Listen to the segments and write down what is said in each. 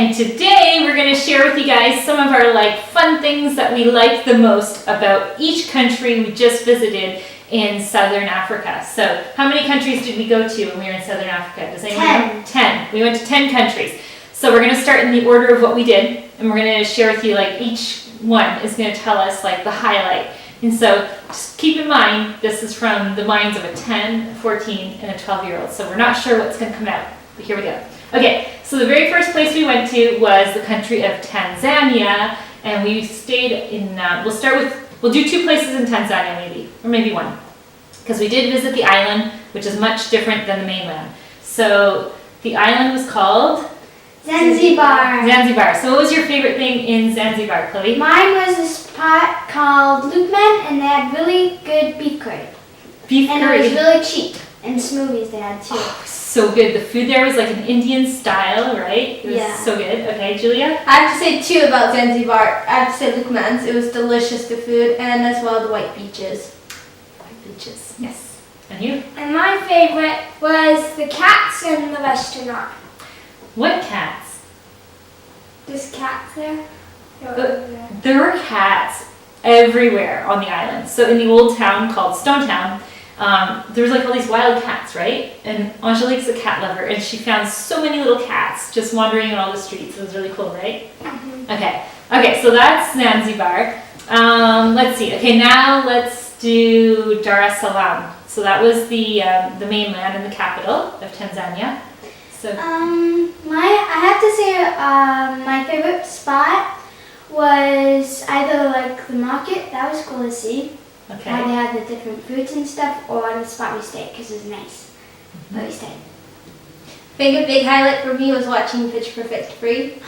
And today we're going to share with you guys some of our fun things that we like the most about each country we just visited in Southern Africa. So how many countries did we go to when we were in Southern Africa? Does anyone know? 10. We went to 10 countries. So we're going to start in the order of what we did, and we're going to share with you each one is going to tell us the highlight. And so just keep in mind, this is from the minds of a 10, a 14, and a 12-year-old. So we're not sure what's going to come out, but here we go. Okay, so the very first place we went to was the country of Tanzania, and we stayed in, we'll do 2 places in Tanzania maybe, or maybe 1. Because we did visit the island, which is much different than the mainland. So the island was called? Zanzibar. Zanzibar. So what was your favorite thing in Zanzibar, Chloe? Mine was a spot called Lukman, and they had really good beef curry. Beef curry. And it was really cheap. And smoothies they had too. Oh, so good. The food there was an Indian style, right? It was so good. Okay, Julia? I have to say too about Zanzibar. I have to say Lukman's. It was delicious, the food, and as well the white beaches. White beaches, yes. And you? And my favorite was the cats in the restaurant. What cats? There's cats there. There were cats everywhere on the island. So in the old town called Stone Town, there was all these wild cats, right? And Angelique's a cat lover, and she found so many little cats just wandering on all the streets. It was really cool, right? Mm-hmm. Okay, so that's Zanzibar. Let's see. Okay, now let's do Dar es Salaam. So that was the mainland and the capital of Tanzania. So I have to say my favorite spot was either the market. That was cool to see. okay. How they had the different fruits and stuff, or the spot we stayed because it was nice. But we stayed. I think a big highlight for me was watching Pitch Perfect 3.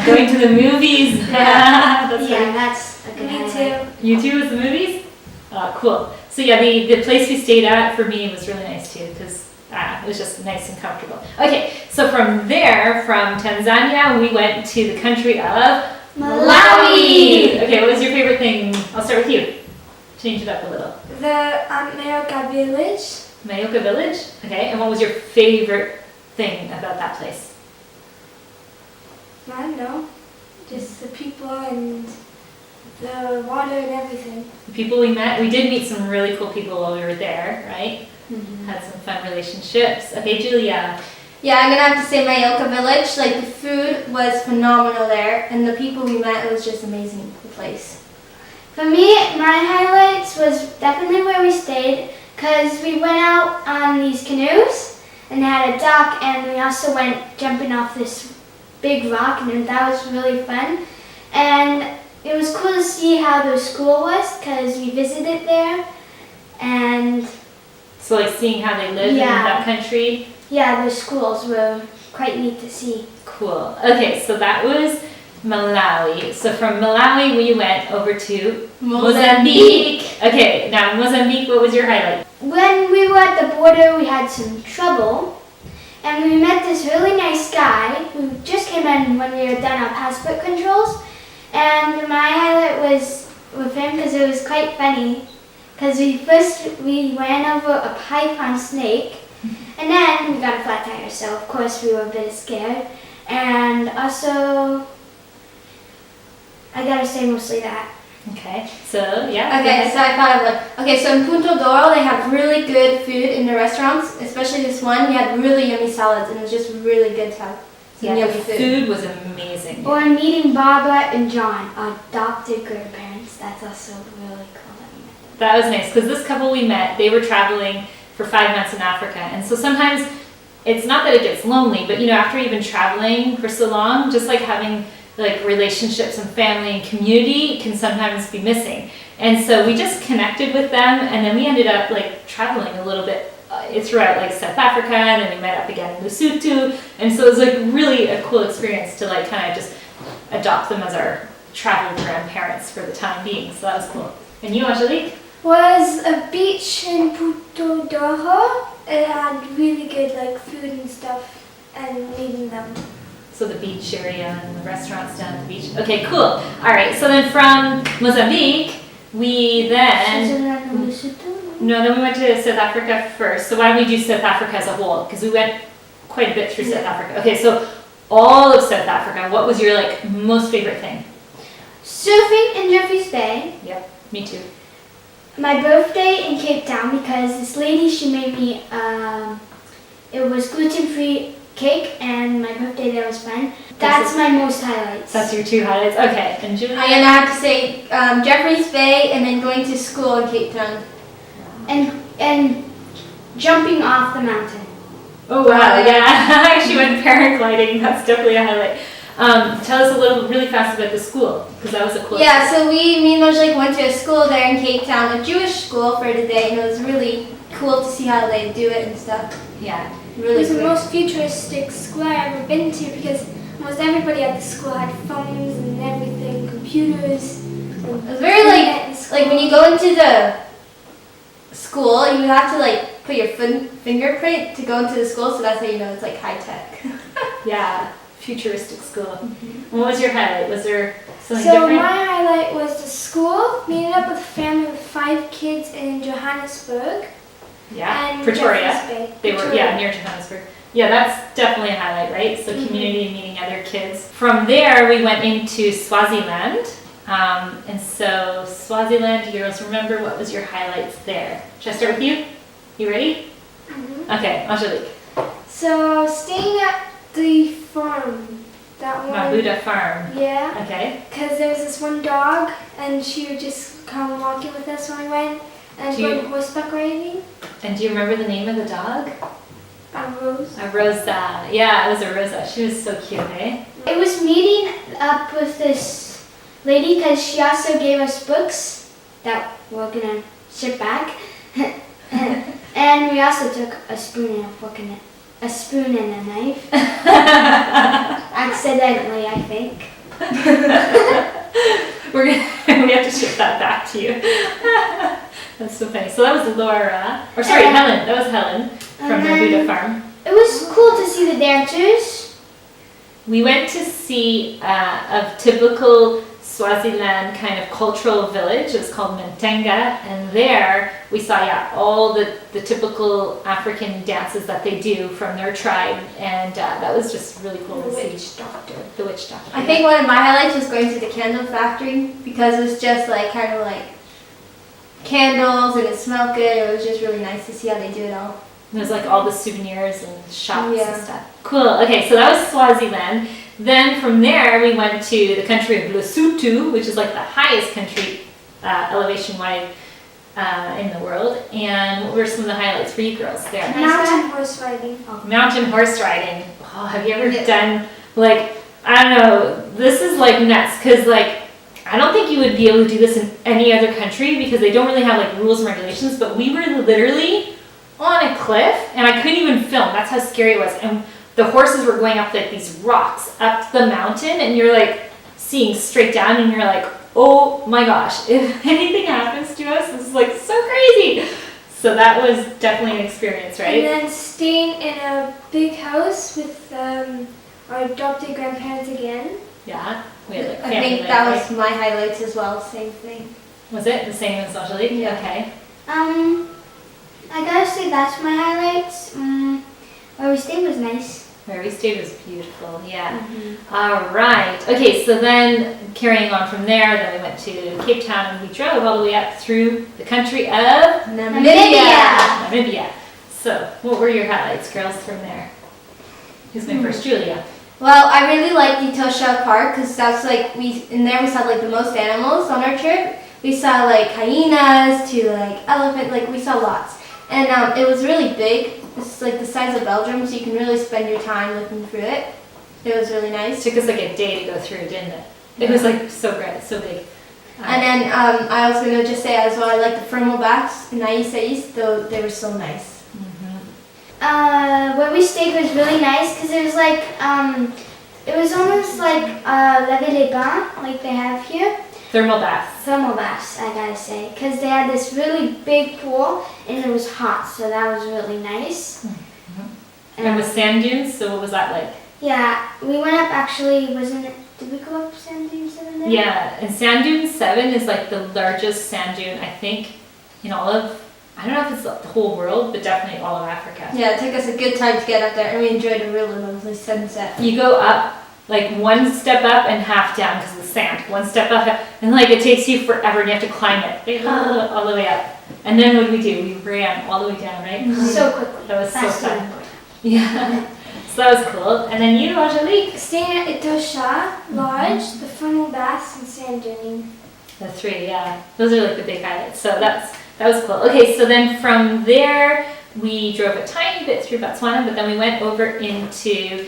Going to the movies. That's that's a good highlight. You too with the movies? Cool. So yeah, the place we stayed at for me was really nice too because it was just nice and comfortable. Okay, so from there, from Tanzania, we went to the country of Malawi. Okay, what was your favorite thing? I'll start with you. Change it up a little. The Mayoka village. Mayoka village? Okay, and what was your favorite thing about that place? I don't know. Just the people and the water and everything. The people we met, we did meet some really cool people while we were there, right? Mm-hmm. Had some fun relationships. Okay, Julia. Yeah, I'm gonna have to say Mayoka village. The food was phenomenal there, and the people we met, it was just amazing, the place. For me, my highlights was definitely where we stayed because we went out on these canoes and they had a dock, and we also went jumping off this big rock, and that was really fun. And it was cool to see how the school was because we visited there. And so seeing how they live in that country? Yeah, the schools were quite neat to see. Cool. Okay, so that was Malawi. So from Malawi, we went over to Mozambique. Okay, now Mozambique, what was your highlight? When we were at the border, we had some trouble, and we met this really nice guy who just came in when we had done our passport controls. And my highlight was with him because it was quite funny. Because we ran over a python snake, and then we got a flat tire, so of course we were a bit scared. And also, I gotta say mostly that. Okay, so yeah. Okay, so I thought of so in Punta Doro, they have really good food in the restaurants, especially this one. We had really yummy salads, and it was just really good to have some yummy food. Food was amazing. Or meeting Barbara and John, our adopted grandparents. That's also really cool. That was nice because this couple we met, they were traveling for 5 months in Africa, and so sometimes it's not that it gets lonely, but after you've been traveling for so long, just having relationships and family and community can sometimes be missing. And so we just connected with them, and then we ended up traveling a little bit throughout South Africa, and then we met up again in Lesotho, and so it was really a cool experience to kind of just adopt them as our travel grandparents for the time being. So that was cool. And you, Angelique? Was a beach in Punta Doro. It had really good food and stuff, and meeting them. So the beach area and the restaurants down at the beach. Okay, cool. All right, so then from Mozambique, we then... No, then we went to South Africa first. So why don't we do South Africa as a whole? Because we went quite a bit through South Africa. Okay, so all of South Africa. What was your like most favorite thing? Surfing in Jeffreys Bay. Yep, me too. My birthday in Cape Town because this lady, she made me, it was gluten-free cake and my birthday there was fun. That's my most highlights. That's your 2 highlights. Okay, and Julia? I'm gonna have to say Jeffreys Bay and then going to school in Cape Town. And jumping off the mountain. Oh wow, yeah. I actually went paragliding. That's definitely a highlight. Tell us a little, really fast about the school, because that was a cool. Yeah, so me and Mozambique went to a school there in Cape Town, a Jewish school for the day, and it was really cool to see how they do it and stuff. Yeah. It Really was the cool. most futuristic school I've ever been to because almost everybody at the school had phones and everything, computers. It was very like when you go into the school, you have to like put your fingerprint to go into the school, so that's how you know it's like high tech. Yeah, futuristic school. What was your highlight? Was there something So different? my highlight was the school. We ended up with a family with 5 kids in Johannesburg Yeah, and Pretoria. Jeffreys Bay. They were, Pretoria. yeah, near Johannesburg. Yeah, that's definitely a highlight, right? So community meeting other kids. From there, we went into Swaziland. And so Swaziland, you girls remember what was your highlights there? Should I start with you? You ready? Okay, Angelique. So staying at the farm, that one. Mabuda Farm. Yeah, Okay. because there was this one dog and she would just come walking with us when we went and Do you- go horseback riding. And do you remember the name of the dog? A rose. A Rosa. Yeah, it was a Rosa. She was so cute, eh? It was meeting up with this lady because she also gave us books that we're gonna ship back. And we also took a spoon and a fork and a spoon and a knife. Accidentally, I think. We're gonna, we have to ship that back to you. That's so funny. So that was Laura, or sorry, Helen. That was Helen from And Mabuda then- Farm. It was cool to see the dancers. We went to see a typical Swaziland kind of cultural village. It was called Mentenga, and there we saw all the typical African dances that they do from their tribe, and that was just really cool to see. Doctor. The witch doctor. I think one of my highlights was going to the candle factory because it was just like kind of like candles and it smelled good. It was just really nice to see how they do it all. There's like all the souvenirs and shops Yeah. and stuff. Cool. Okay, so that was Swaziland. Then from there we went to the country of Lesotho, which is like the highest country elevation-wise in the world. And what were some of the highlights for you girls there? Mountain horse riding. Mountain horse riding. Oh, have you ever done like, I don't know, this is like nuts because like I don't think you would be able to do this in any other country because they don't really have like rules and regulations, but we were literally on a cliff and I couldn't even film. That's how scary it was. And the horses were going up like these rocks up the mountain and you're like seeing straight down and you're like, oh my gosh, if anything happens to us, this is like so crazy. So that was definitely an experience, right? And then staying in a big house with our adopted grandparents again. Yeah. We had like I family think that life, was my highlights as well. Same thing. right? Was it the same as Angelique? Yeah. Okay. I gotta say that's my highlights. Where we stayed was nice. Where we stayed was beautiful, yeah. All right. Okay, so then carrying on from there, then we went to Cape Town and we drove all the way up through the country of Namibia. So, what were your highlights, girls, from there? Who's my first? Julia. Well, I really liked Etosha Park because that's like in there we saw like the most animals on our trip. We saw like hyenas to like elephant, like we saw lots, and it was really big. It's like the size of Belgium, so you can really spend your time looking through it. It was really It nice. took us like a day to go through, didn't it? It was like so great, so big. And then I was gonna just say as well, I like the thermal baths in Aisa East, though they were so nice. Where we stayed was really nice because it was like, it was almost like Laver les Bains, like they have here. Thermal baths. Thermal baths, I gotta say, because they had this really big pool and it was hot, so that was really nice. And with sand dunes, so what was that like? Yeah, we went up actually, wasn't it, did we go up Sand Dune 7 there? Yeah, and Sand Dune 7 is like the largest sand dune, I think, in all of I don't know if it's the whole world, but definitely all of Africa. Yeah, it took us a good time to get up there, and we enjoyed a really lovely sunset. You go up, like one step up and half down because of the sand. One step up, and like it takes you forever, and you have to climb it all the way up. And then what do? We ran all the way down, right? So quickly. That was so Faster fun. than quick. Yeah. So that was cool. And then you, Angelique? Staying at Etosha Lodge, the funnel baths, and sand duning. The three, yeah. Those are like the big highlights. So that was cool. Okay, so then from there, we drove a tiny bit through Botswana, but then we went over into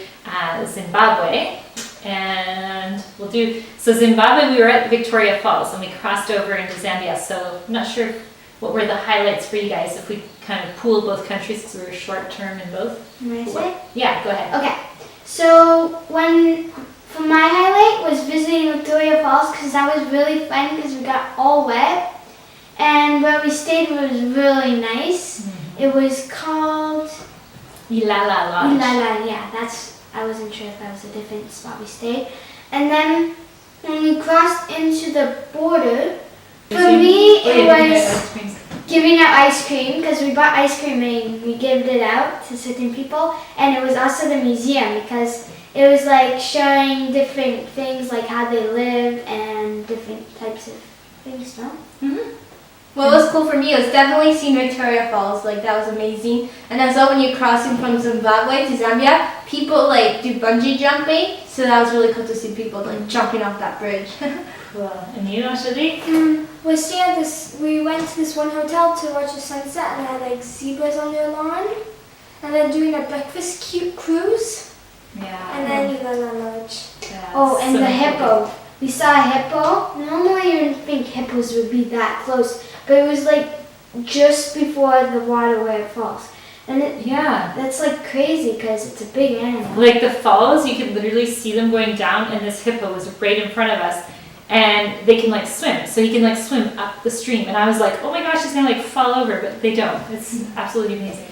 Zimbabwe. And so Zimbabwe, we were at Victoria Falls, and we crossed over into Zambia. So I'm not sure what were the highlights for you guys, if we kind of pooled both countries because we were short term in both. May I say? Yeah, go ahead. Okay, so for my highlight was visiting Victoria Falls because that was really fun because we got all wet, and where we stayed was really nice. Mm-hmm. It was called Ilala Lodge. Ilala, yeah, I wasn't sure if that was a different spot we stayed. And then when we crossed into the border, for me it was giving out ice cream because we bought ice cream and we gave it out to certain people, and it was also the museum because it was like showing different things like how they live and different types of things, no? Mm-hmm. What was cool for me was definitely seeing Victoria Falls, like that was amazing. And as well when you're crossing from Zimbabwe to Zambia, people like do bungee jumping, so that was really cool to see people like jumping off that bridge. Cool. And you, Angelique? We went to this one hotel to watch the sunset, and they had like zebras on their lawn, and then doing a breakfast cruise, Yeah. and then Ilala Lodge. Yeah, Oh, and so the cool. hippo. We saw a hippo. Normally you wouldn't think hippos would be that close, but it was like just before the water where it falls. And Yeah. that's like crazy because it's a big animal. Like the falls, you could literally see them going down, and this hippo was right in front of us, and they can like swim. So he can like swim up the stream, and I was like, oh my gosh, he's gonna like fall over, but they don't. It's absolutely amazing.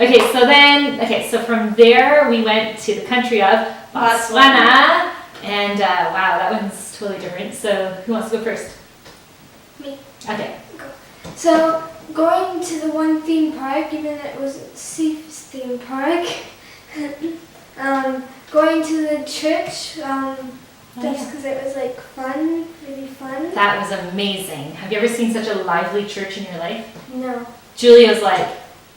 Okay, so from there we went to the country of Botswana, and wow, that one's totally different. So who wants to go first? Me. Okay. So going to the one theme park, even though it was the safest theme park, going to the church, just because it was like fun, really fun. That was amazing. Have you ever seen such a lively church in your life? No. Julia's like,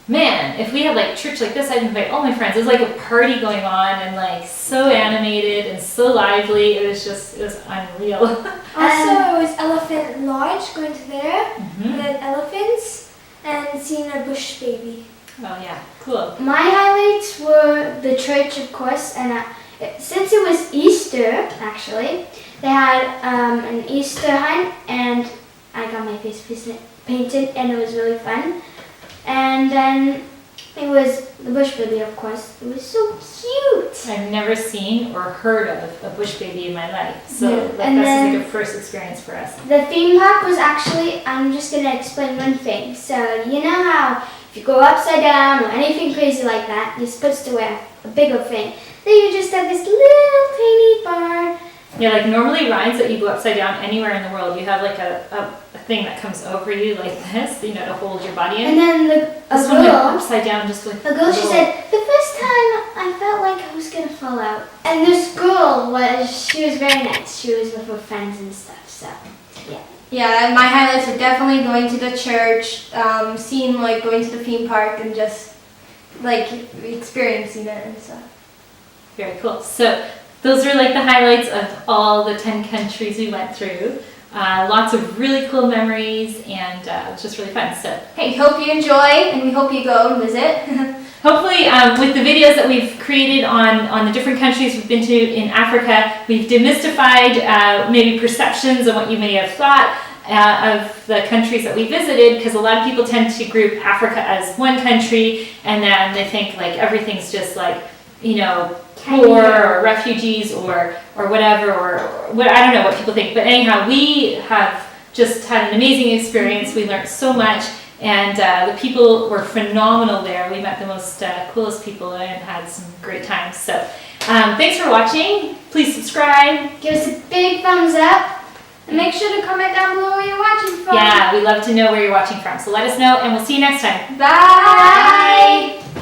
man, if we had like church like this, I'd invite all my friends. It was like a party going on, and like so animated and so lively. It was unreal. Also, it was Elephant Lodge, going to there, Mhm. and then elephants, and seeing a bush baby. Oh yeah, cool. My highlights were the church, of course, and since it was Easter, actually, they had an Easter hunt, and I got my face painted, and it was really fun. And then it was the bush baby, of course. It was so cute. I've never seen or heard of a bush baby in my life, so Yeah. like, And this is then- like a first experience for us. The theme park was actually, I'm just going to explain one thing. So you know how if you go upside down or anything crazy like that, you're supposed to wear a bigger thing. Then you just have this little tiny bar. Yeah, like normally rides that you go upside down anywhere in the world, you have like a thing that comes over you like this, you know, to hold your body in. And then This a one went girl, upside down, just like she said, the first time I felt like I was going to fall out. And this girl she was very nice. She was with her friends and stuff, so yeah. Yeah, my highlights are definitely going to the church, seeing like going to the theme park and just like experiencing it and stuff. Very cool. So those are like the highlights of all the 10 countries we went through. Lots of really cool memories, and it was just really fun. So Hey, hope you enjoy, and we hope you go and visit. hopefully with the videos that we've created on the different countries we've been to in Africa, we've demystified maybe perceptions of what you may have thought of the countries that we visited, because a lot of people tend to group Africa as one country, and then they think like everything's just like, you know, poor or refugees or whatever, or what, I don't know what people think. But anyhow, we have just had an amazing experience. We learned so much, and the people were phenomenal there. We met the most coolest people and had some great times. So thanks for watching. Please subscribe. Give us a big thumbs up. And make sure to comment down below where you're watching from. Yeah, we love to know where you're watching from. So let us know, and we'll see you next time. Bye. Bye.